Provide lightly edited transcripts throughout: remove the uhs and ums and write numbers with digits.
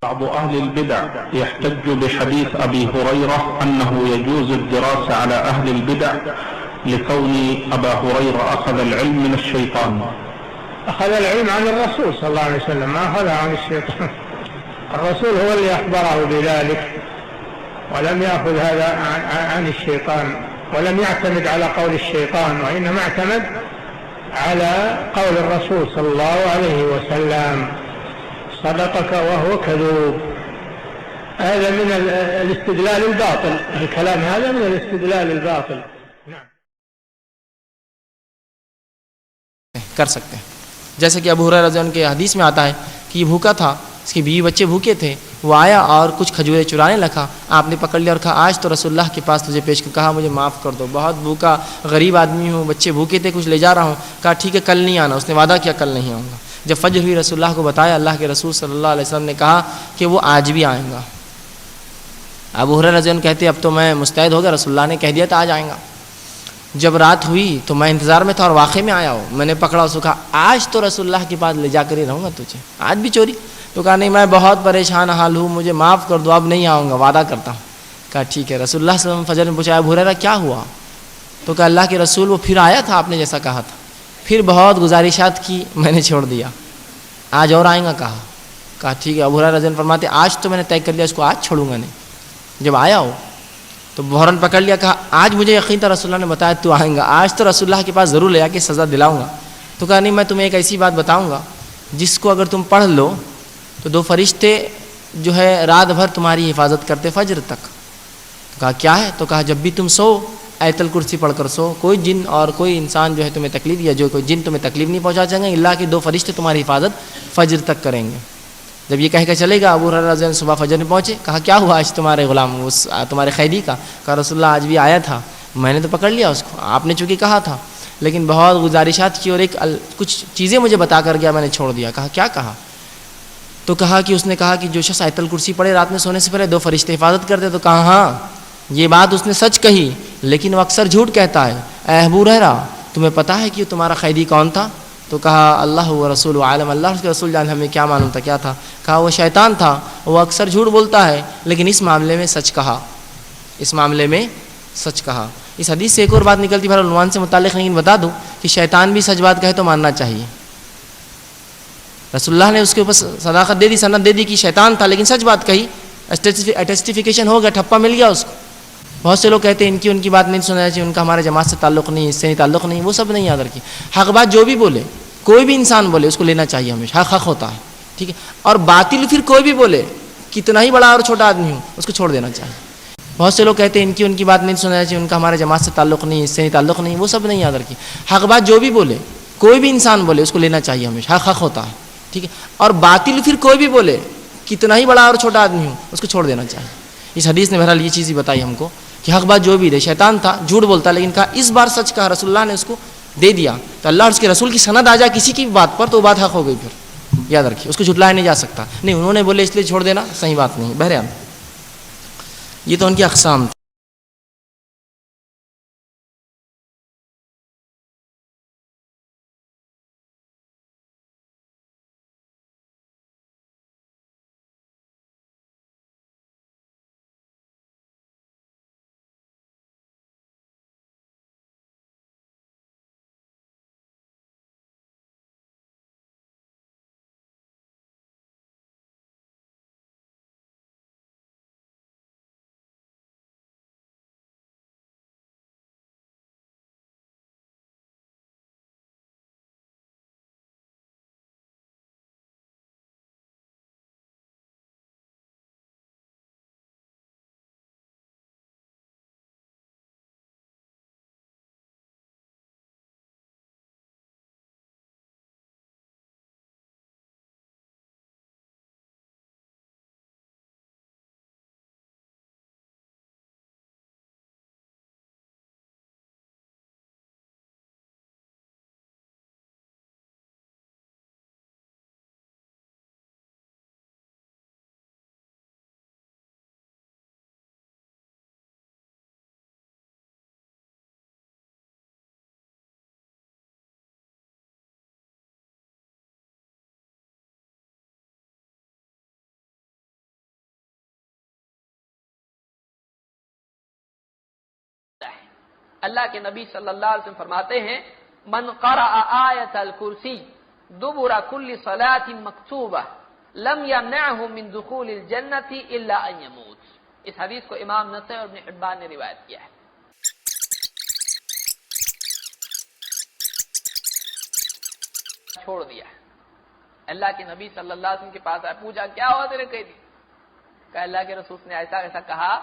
بعض أهل البدع يحتج بحديث أبي هريرة أنه يجوز الدراسة على أهل البدع لكون أبا هريرة أخذ العلم من الشيطان. أخذ العلم عن الرسول صلى الله عليه وسلم، ما أخذه عن الشيطان. الرسول هو اللي أخبره بذلك، ولم يأخذ هذا عن الشيطان، ولم يعتمد على قول الشيطان، وإنما اعتمد على قول الرسول صلى الله عليه وسلم: صدقك وهو كذوب. هذا من الاستدلال الباطل، الكلام هذا من الاستدلال الباطل. کر سکتے ہیں. جیسے کہ ابو ہریرہ رضی اللہ عنہ کے حدیث میں آتا ہے کہ یہ بھوکا تھا، اس کی بیوی بچے بھوکے تھے، وہ آیا اور کچھ کھجوریں چرانے لگا، آپ نے پکڑ لیا اور کہا آج تو رسول اللہ کے پاس تجھے پیش کر، کہا مجھے معاف کر دو، بہت بھوکا غریب آدمی ہوں، بچے بھوکے تھے، کچھ لے جا رہا ہوں. کہا ٹھیک ہے کل نہیں آنا، اس نے وعدہ کیا کل نہیں آؤں گا. جب فجر ہوئی رسول اللہ کو بتایا، اللہ کے رسول صلی اللہ علیہ وسلم نے کہا کہ وہ آج بھی آئیں گا. ابو ہریرہ رضی اللہ عنہ کہتے اب تو میں مستعد ہو گیا، رسول اللہ نے کہہ دیا تھا آج آئیں گا. جب رات ہوئی تو میں انتظار میں تھا اور واقعے میں آیا ہوں، میں نے پکڑا اس کو، کہا آج تو رسول اللہ کے پاس لے جا کر ہی رہوں گا تجھے، آج بھی چوری؟ تو کہا نہیں، میں بہت پریشان حال ہوں، مجھے معاف کر دو، اب نہیں آؤں گا، وعدہ کرتا ہوں. کہا ٹھیک ہے. رسول اللہ صلی اللہ علیہ وسلم فجر میں پوچھا ابو ہریرہ کیا ہوا؟ تو کہا اللہ کے رسول وہ پھر آیا تھا، آپ نے جیسا کہا تھا، پھر بہت گزارشات کی، میں نے چھوڑ دیا، آج اور آئیں گا کہا. کہا ٹھیک ہے. ابو ہریرہ رضی اللہ عنہ فرماتے آج تو میں نے طے کر لیا اس کو آج چھوڑوں گا نہیں. جب آیا ہو تو بحران پکڑ لیا، کہا آج مجھے یقین تھا رسول اللہ نے بتایا تو آئیں گا، آج تو رسول اللہ کے پاس ضرور لے جا کے سزا دلاؤں گا. تو کہا نہیں، میں تمہیں ایک ایسی بات بتاؤں گا جس کو اگر تم پڑھ لو تو دو فرشتے جو ہے رات بھر تمہاری حفاظت کرتے فجر تک. تو کہا کیا ہے؟ تو کہا جب بھی تم سو آیت الکرسی پڑھ کر سو، کوئی جن اور کوئی انسان جو ہے تمہیں تکلیف، یا جو کوئی جن تمہیں تکلیف نہیں پہنچا سکیں گے، اللہ کے دو فرشتے تمہاری حفاظت فجر تک کریں گے. جب یہ کہہ کر چلے گا، ابو ہریرہ رضی اللہ عنہ صبح فجر میں پہنچے، کہا کیا ہوا آج تمہارے غلام تمہارے قیدی کا؟ کہا رسول اللہ آج بھی آیا تھا، میں نے تو پکڑ لیا اس کو، آپ نے چونکہ کہا تھا، لیکن بہت گزارشات کی اور کچھ چیزیں مجھے بتا کر گیا، میں نے چھوڑ دیا. کہا کیا کہا؟ تو کہا کہ اس نے کہا کہ جو شخص آیت الکرسی پڑھے رات میں سونے سے پہلے دو فرشتے حفاظت کرتے. تو کہا ہاں یہ بات اس نے سچ کہی، لیکن وہ اکثر جھوٹ کہتا ہے. اے ابو ہریرہ تمہیں پتہ ہے کہ تمہارا قیدی کون تھا؟ تو کہا اللہ و رسول عالم، اللہ اس کے رسول جان، ہمیں کیا معلوم تھا کیا تھا. کہا وہ شیطان تھا، وہ اکثر جھوٹ بولتا ہے، لیکن اس معاملے میں سچ کہا، اس معاملے میں سچ کہا. اس حدیث سے ایک اور بات نکلتی ہے، عنوان سے متعلق نہیں بتا دوں کہ شیطان بھی سچ بات کہے تو ماننا چاہیے. رسول اللہ نے اس کے اوپر صداقت دے دی، سند دے دی کہ شیطان تھا، لیکن سچ بات کہی، اٹیسٹیفیکیشن ہو گیا، ٹھپا مل گیا اس کو. بہت سے لوگ کہتے ہیں ان کی بات نہیں سننا چاہیے، ان کا ہمارے جماعت سے تعلق نہیں، اس سے نہیں تعلق نہیں، وہ سب نہیں یاد رکھیے. حق بات جو بھی بولے، کوئی بھی انسان بولے، اس کو لینا چاہیے ہمیشہ، حق ہوتا ہے، ٹھیک ہے. اور باطل پھر کوئی بھی بولے، کتنا ہی بڑا اور چھوٹا آدمی ہو، اس کو چھوڑ دینا چاہیے. بہت سے لوگ کہتے ہیں ان کی بات نہیں سننا چاہیے، ان کا ہمارے جماعت سے تعلق نہیں، اس سے نہیں تعلق نہیں، وہ سب نہیں یاد رکھیے. حق بات جو بھی بولے، کوئی بھی انسان بولے، اس کو لینا چاہیے ہمیشہ، حق ہوتا ہے، ٹھیک ہے. اور باطل پھر کوئی بھی بولے، کتنا ہی بڑا اور چھوٹا آدمی ہو، اس کو چھوڑ دینا چاہیے. اس حدیث نے بہرحال یہ چیز ہی بتائی ہم کو کہ حق بات جو بھی دے، شیطان تھا جھوٹ بولتا، لیکن کہا اس بار سچ کہا، رسول اللہ نے اس کو دے دیا. تو اللہ اور اس کے رسول کی سند آ جائے کسی کی بات پر تو وہ بات حق ہو گئی، پھر یاد رکھیے اس کو جھٹلایا نہیں جا سکتا. نہیں انہوں نے بولے اس لیے چھوڑ دینا صحیح بات نہیں. بہرحال یہ تو ان کی اقسام تھی. اللہ کے نبی صلی اللہ علیہ وسلم فرماتے ہیں من قرأ آیت الکرسی دبر کل صلاۃ مکتوبہ لم یمنعہ من دخول الجنۃ الا ان یموت. اس حدیث کو امام نسائی اور ابن حبان نے روایت کیا ہے. چھوڑ دیا. اللہ کے نبی صلی اللہ علیہ وسلم کے پاس آیا, پوچھا کیا ہوا تیرے قیدی؟ کہ اللہ کے رسول نے ایسا ایسا کہا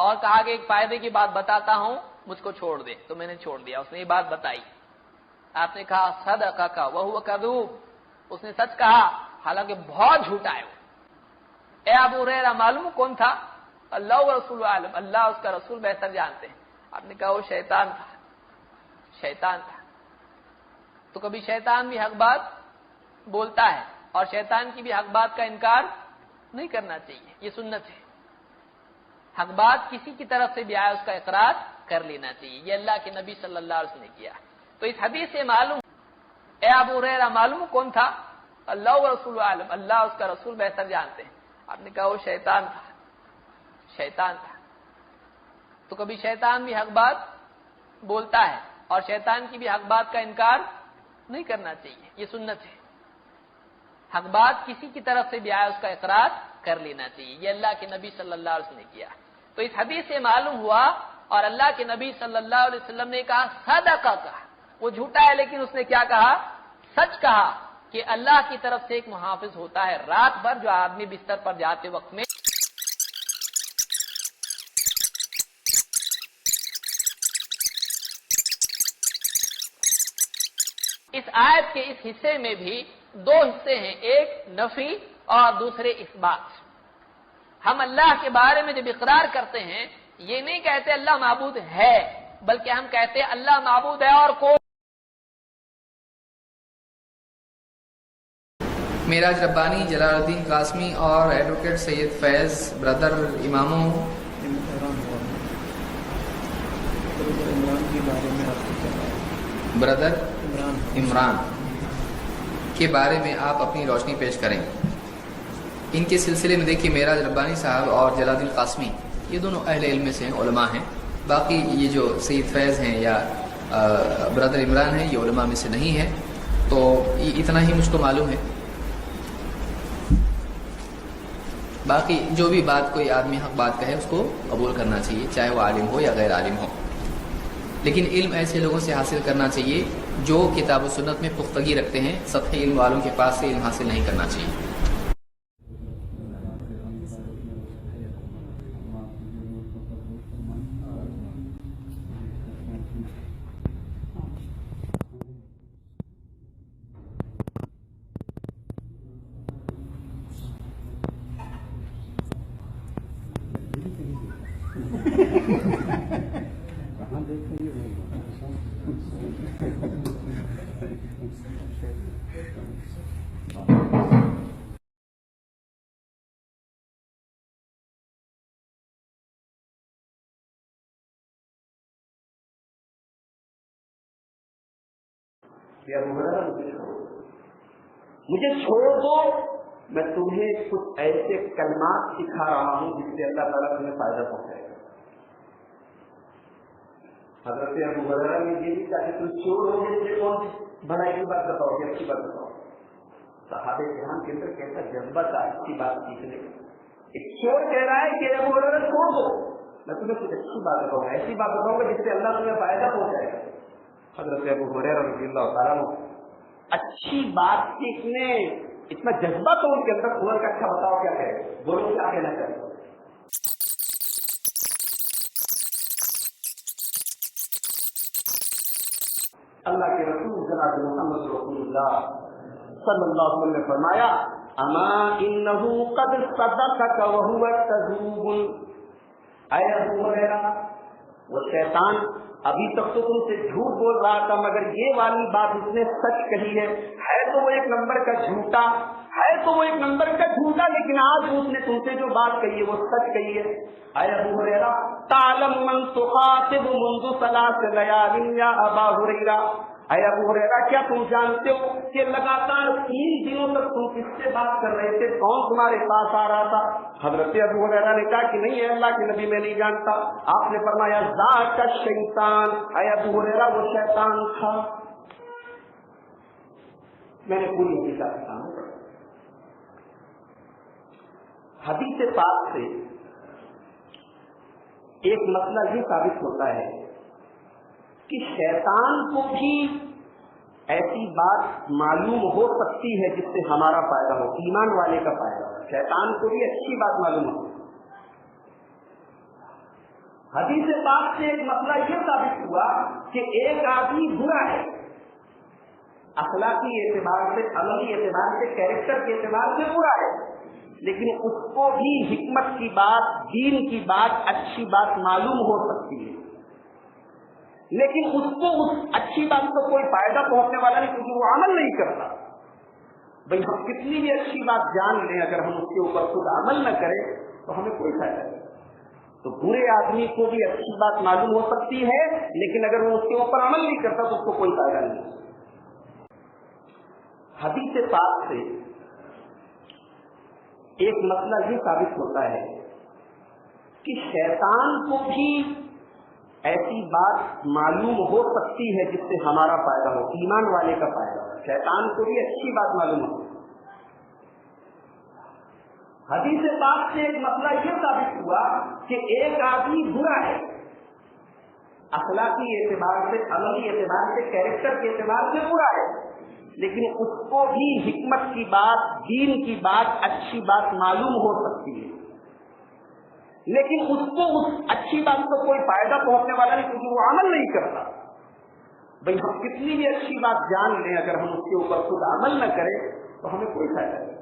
اور کہا کہ ایک فائدے کی بات بتاتا ہوں, مجھ کو چھوڑ دے. تو میں نے چھوڑ دیا. اس نے یہ بات بتائی. آپ نے کہا صدقک وہو کذوب, اس نے سچ کہا حالانکہ بہت جھوٹا ہے وہ. اے ابو ہریرہ معلوم کون تھا؟ اللہ و رسول عالم, اللہ اس کا رسول بہتر جانتے ہیں. آپ نے کہا وہ شیطان تھا. شیطان تھا. تو کبھی شیطان بھی حق بات بولتا ہے اور شیطان کی بھی حق بات کا انکار نہیں کرنا چاہیے, یہ سنت ہے. حق بات کسی کی طرف سے بھی آئے اس کا اقرار کر لینا چاہیے. یہ اللہ کے نبی صلی اللہ علیہ وسلم نے کیا. تو اس حدیث سے معلوم, اے ابو ہریرہ معلوم کون تھا؟ اللہ و رسول عالم, اللہ اس کا رسول بہتر جانتے ہیں. آپ نے کہا وہ شیطان تھا. شیطان تھا. تو کبھی شیطان بھی حق بات بولتا ہے اور شیطان کی بھی حق بات کا انکار نہیں کرنا چاہیے, یہ سنت ہے. حق بات کسی کی طرف سے بھی آئے اس کا اقرار کر لینا چاہیے. یہ اللہ کے نبی صلی اللہ علیہ وسلم نے کیا. تو اس حدیث سے معلوم ہوا, اور اللہ کے نبی صلی اللہ علیہ وسلم نے کہا صدقہ, کہا وہ جھوٹا ہے لیکن اس نے کیا کہا؟ سچ کہا کہ اللہ کی طرف سے ایک محافظ ہوتا ہے رات بھر جو آدمی بستر پر جاتے وقت میں اس آیت کے اس حصے میں بھی دو حصے ہیں, ایک نفی اور دوسرے اثبات. ہم اللہ کے بارے میں جب اقرار کرتے ہیں یہ نہیں کہتے اللہ معبود ہے, بلکہ ہم کہتے ہیں اللہ معبود ہے اور کوئی. معراج ربانی, جلال الدین قاسمی اور ایڈوکیٹ سید فیض برادر اماموں برادر عمران کے بارے میں آپ اپنی روشنی پیش کریں. ان کے سلسلے میں دیکھیے معراج ربانی صاحب اور جلال الدین قاسمی یہ دونوں اہل علم میں سے ہیں, علماء ہیں. باقی یہ جو سید فیض ہیں یا برادر عمران ہیں یہ علماء میں سے نہیں ہیں. تو اتنا ہی مجھ کو معلوم ہے. باقی جو بھی بات کوئی آدمی حق بات کہے اس کو قبول کرنا چاہیے, چاہے وہ عالم ہو یا غیر عالم ہو. لیکن علم ایسے لوگوں سے حاصل کرنا چاہیے جو کتاب و سنت میں پختگی رکھتے ہیں. سطحی علم والوں کے پاس سے علم حاصل نہیں کرنا چاہیے. مجھے چھوڑ دو, میں تمہیں کچھ ایسے کلمات سکھا رہا ہوں جس سے اللہ تعالیٰ تمہیں فائدہ پہنچائے گا. حضرت ابو ہریرہ نے یہ بھی کہا کہ تم چھوڑ دو, مجھے کون سی بھلائی کی بات بتاؤ گے, اچھی بات بتاؤ. صحابہ کرام کے اندر کیسا جذبہ تھا اچھی بات سیکھنے کا. ایک چور کہہ رہا ہے کہ ابو ہریرہ چھوڑ دو, میں تمہیں کچھ اچھی بات بتاؤں گا, ایسی بات بتاؤں گا جس سے اللہ تمہیں فائدہ پہنچائے گا. حضرت ابو ہریرہ رضی اللہ تعالیٰ عنہ اچھی بات سیکھنے اتنا جذبہ تو ان کے اندر ہوا کہ اچھا بتاؤ کیا کہے, بولو کیا کہنا چاہتے ہو. اللہ کے رسول جناب محمد رسول اللہ صلی اللہ علیہ وسلم نے فرمایا اما انہ قد صدقک وہو کذوب. اے ابو ہریرہ, وہ شیطان ابھی تک تو تم سے جھوٹ بول رہا تھا مگر یہ والی بات اس نے سچ کہی ہے تو وہ ایک نمبر کا جھوٹا ہے, تو وہ ایک نمبر کا جھوٹا, لیکن آج اس نے تم سے جو بات کہی ہے وہ سچ کہی ہے. اے ابو ہریرہ تعلم من تخاطب منذ ثلاث لیال یا ابا ہریرہ, اے ابو ہریرہ کیا تم جانتے ہو کہ لگاتار 3 دنوں تک تم کس سے بات کر رہے تھے؟ کون تمہارے پاس آ رہا تھا؟ حضرت ابو ہریرہ نے کہا کہ نہیں ہے اللہ کے نبی، میں نہیں جانتا۔ آپ نے فرمایا ذاک الشیطان، اے ابو ہریرہ وہ شیطان تھا۔ میں نے پوری حقیقت بتانا۔ حدیث پاک سے ایک مسئلہ یہ ثابت ہوتا ہے کہ شیطان کو بھی ایسی بات معلوم ہو سکتی ہے جس سے ہمارا فائدہ ہو، ایمان والے کا فائدہ ہو۔ شیطان کو بھی اچھی بات معلوم ہو۔ حدیث پاک سے ایک مسئلہ یہ ثابت ہوا کہ ایک آدمی برا ہے، اخلاقی اعتبار سے، عملی اعتبار سے، کیریکٹر کے اعتبار سے برا ہے، لیکن اس کو بھی حکمت کی بات، دین کی بات، اچھی بات معلوم ہو سکتی ہے، لیکن اس کو اس اچھی بات کو کوئی فائدہ پہنچنے والا نہیں، کیونکہ وہ عمل نہیں کرتا۔ بھائی ہم کتنی بھی اچھی بات جان لیں، اگر ہم اس کے اوپر خود عمل نہ کریں تو ہمیں کوئی فائدہ نہیں۔ تو برے آدمی کو بھی اچھی بات معلوم ہو سکتی ہے، لیکن اگر وہ اس کے اوپر عمل نہیں کرتا تو اس کو کوئی فائدہ نہیں۔ حدیث پاک سے ایک مسئلہ یہ ثابت ہوتا ہے کہ شیطان کو بھی ایسی بات معلوم ہو سکتی ہے جس سے ہمارا فائدہ ہو، ایمان والے کا فائدہ ہو۔ شیطان کو بھی اچھی بات معلوم ہو۔ حدیث پاک سے ایک مسئلہ یہ ثابت ہوا کہ ایک آدمی برا ہے، اخلاقی اعتبار سے، عملی اعتبار سے، کیریکٹر کے اعتبار سے برا ہے، لیکن اس کو بھی حکمت کی بات، دین کی بات، اچھی بات معلوم ہو سکتی ہے، لیکن اس کو اس اچھی بات کو کوئی فائدہ پہنچنے والا نہیں، کیونکہ وہ عمل نہیں کرتا۔ بھئی ہم کتنی بھی اچھی بات جان لیں، اگر ہم اس کے اوپر خود عمل نہ کریں تو ہمیں کوئی فائدہ نہیں۔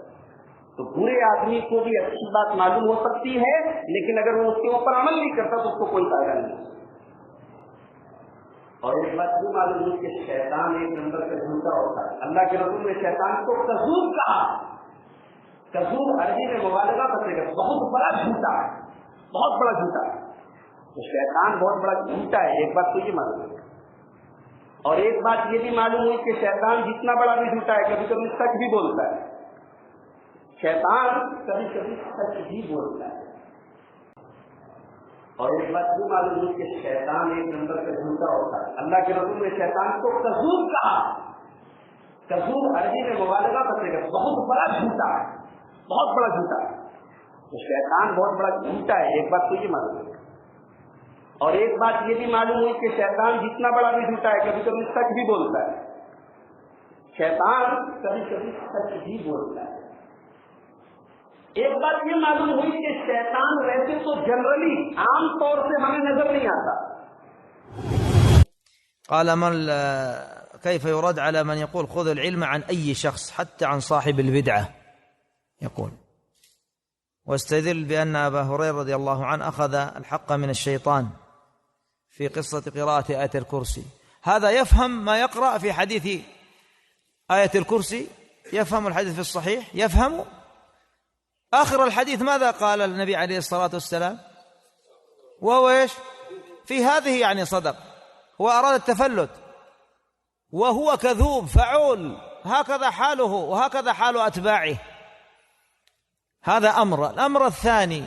تو برے آدمی کو بھی اچھی بات معلوم ہو سکتی ہے، لیکن اگر وہ اس کے اوپر عمل نہیں کرتا تو اس کو کوئی فائدہ نہیں۔ اور ایک بات بھی معلوم ہے کہ شیطان ایک نمبر کا جھوٹا ہوتا ہے۔ اللہ کے رسول نے شیطان کو کذوب کہا۔ کذوب عربی میں مبالغہ کرتے گا، بہت بڑا جھوٹا ہے، بہت بڑا جھوٹا ہے۔ تو شیطان بہت بڑا جھوٹا ہے، ایک بات تو یہ معلوم ہے۔ اور ایک بات یہ بھی معلوم ہوئی کہ شیطان جتنا بڑا بھی جھوٹا ہے، کبھی کبھی سچ بھی بولتا ہے۔ شیطان کبھی کبھی سچ بھی بولتا ہے۔ اور ایک بات بھی معلوم ہوئی کہ شیطان ایک نمبر کا جھوٹا ہوتا ہے۔ اللہ کے رسول نے شیطان کو کذوب کہا۔ کذوب عربی میں مبالغہ کرتے گا، بہت بڑا جھوٹا ہے، بہت بڑا جھوٹا ہے۔ تو شیطان بہت بڑا جھوٹا ہے، ایک بات تو یہ معلوم ہے۔ اور ایک بات یہ بھی معلوم ہوئی کہ شیطان جتنا بڑا بھی جھوٹا ہے، کبھی کبھی سچ بھی بولتا ہے۔ شیطان کبھی کبھی سچ بھی بولتا ہے۔ ایک بات یہ معلوم ہوئی کہ شیطان ویسے تو جنرلی عام طور سے ہمیں نظر نہیں آتا۔ قال كيف يرد على من يقول خذ العلم عن أي شخص حتى عن صاحب البدعة؟ يقول واستدل بأن أبا هريرة رضي الله عنه أخذ الحق من الشيطان في قصة قراءة آية الكرسي. هذا يفهم ما يقرأ في حديث آية الكرسي، يفهم الحديث في الصحيح، يفهم آخر الحديث ماذا قال النبي عليه الصلاة والسلام، وهو إيش في هذه يعني صدق، هو أراد التفلت وهو كذوب فعول، هكذا حاله وهكذا حال أتباعه. هذا أمر. الأمر الثاني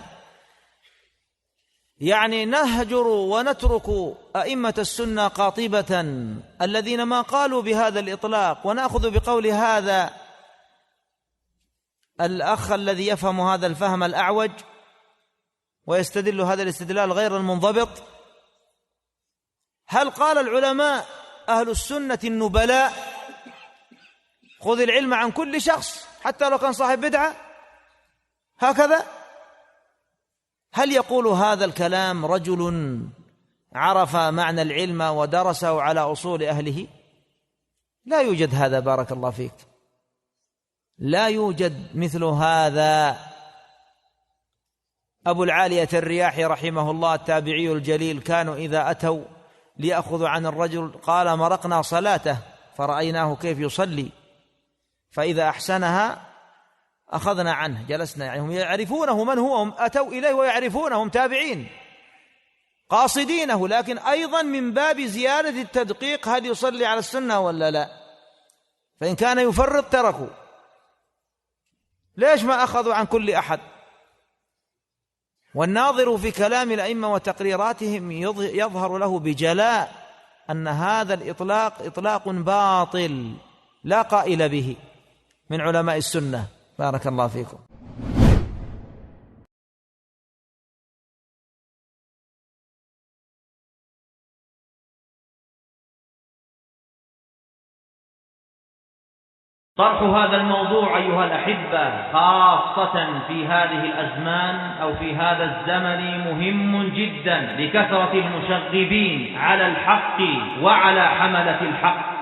يعني نهجر ونترك أئمة السنة قاطبة الذين ما قالوا بهذا الإطلاق، ونأخذ بقول هذا الأخ الذي يفهم هذا الفهم الأعوج ويستدل هذا الاستدلال غير المنضبط. هل قال العلماء أهل السنة النبلاء خذ العلم عن كل شخص حتى لو كان صاحب بدعة هكذا؟ هل يقول هذا الكلام رجل عرف معنى العلم ودرسه على أصول أهله؟ لا يوجد هذا، بارك الله فيك، لا يوجد مثل هذا. أبو العالية الرياحي رحمه الله التابعي الجليل كانوا إذا أتوا ليأخذوا عن الرجل قال مرقنا صلاته فرأيناه كيف يصلي، فإذا أحسنها أخذنا عنه جلسنا، يعني هم يعرفونه من هو، هم أتوا إليه ويعرفونه، هم تابعين، قاصدينه، لكن أيضا من باب زيادة التدقيق هل يصلي على السنة ولا لا، فإن كان يفرط تركوا. ليش ما أخذوا عن كل أحد؟ والناظر في كلام الأئمة وتقريراتهم يظهر له بجلاء أن هذا الإطلاق إطلاق باطل لا قائل به من علماء السنة. بارك الله فيكم. طرح هذا الموضوع أيها الأحبة خاصة في هذه الأزمان أو في هذا الزمن مهم جدا لكثرة المشغبين على الحق وعلى حملة الحق.